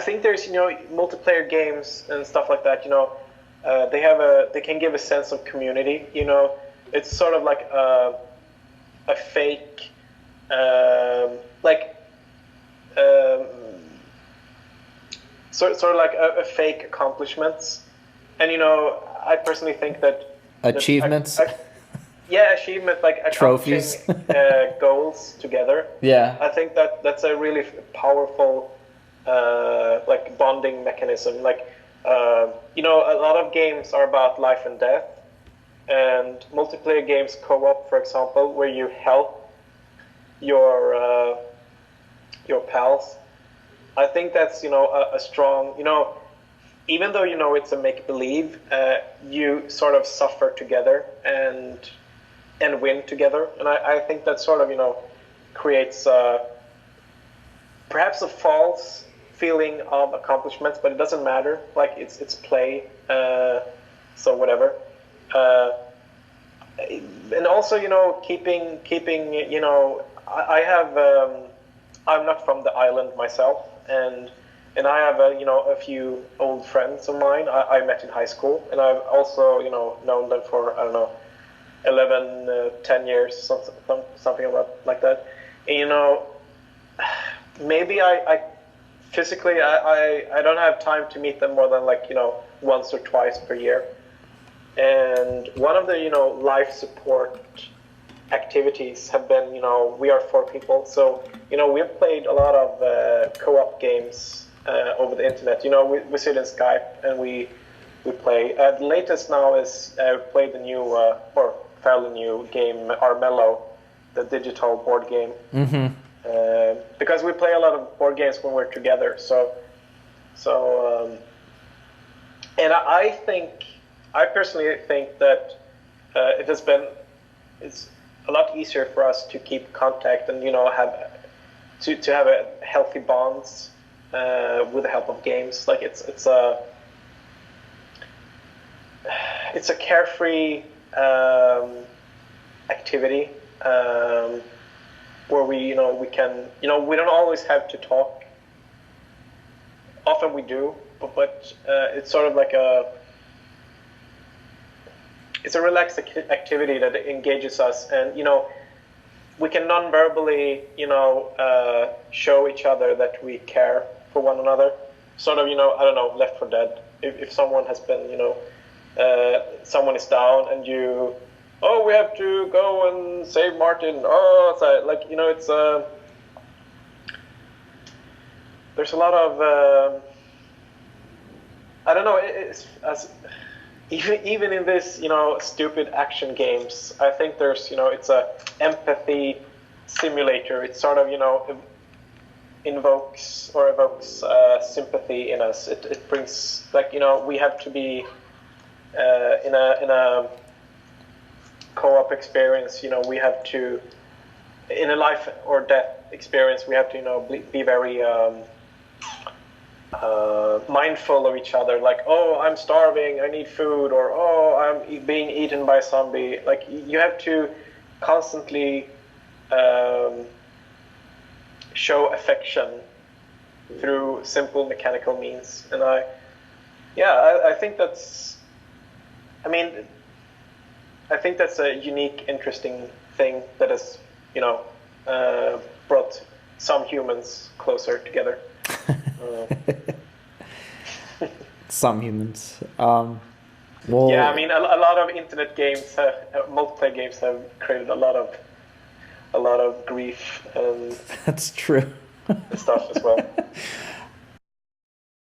think there's, multiplayer games and stuff like that, they can give a sense of community, it's sort of like a fake, sort of like a fake accomplishments, and I personally think that achievements. Achievement, like trophies, goals together. Yeah, I think that's a really powerful like bonding mechanism. Like a lot of games are about life and death, and multiplayer games co-op, for example, where you help your pals. I think that's a strong, even though it's a make-believe, you sort of suffer together and win together, and I think that sort of creates perhaps a false feeling of accomplishments, but it doesn't matter. Like, it's play, so whatever. and also, keeping, I have, I'm not from the island myself, and I have a few old friends of mine I met in high school, and I've also known them for, I don't know, 11, 10 years, something like that. And, maybe I physically I don't have time to meet them more than like once or twice per year. And one of the life support activities have been we are 4 people, so we've played a lot of co-op games over the internet. We sit in Skype and we play. The latest now is played the new or fairly new game Armello, the digital board game. Mm-hmm. Because we play a lot of board games when we're together. And I personally think that it's a lot easier for us to keep contact and have a healthy bonds with the help of games. Like it's a carefree activity. Where we can, we don't always have to talk. Often we do, but it's sort of like it's a relaxed activity that engages us, and we can non-verbally, show each other that we care for one another. Sort of, I don't know, Left 4 Dead. If someone has been, someone is down and you. Oh, we have to go and save Martin. Oh, so, like it's there's a lot of I don't know. It's even in this stupid action games. I think there's it's a empathy simulator. It sort of evokes sympathy in us. It brings like we have to be in a co-op experience, we have to, in a life or death experience, we have to, be very mindful of each other. Like, oh, I'm starving, I need food, or oh, I'm being eaten by a zombie. Like, you have to constantly show affection through simple mechanical means. And I think that's, I think that's a unique, interesting thing that has, brought some humans closer together. Some humans. Well, yeah, a lot of internet games, multiplayer games, have created a lot of grief and that's true stuff as well.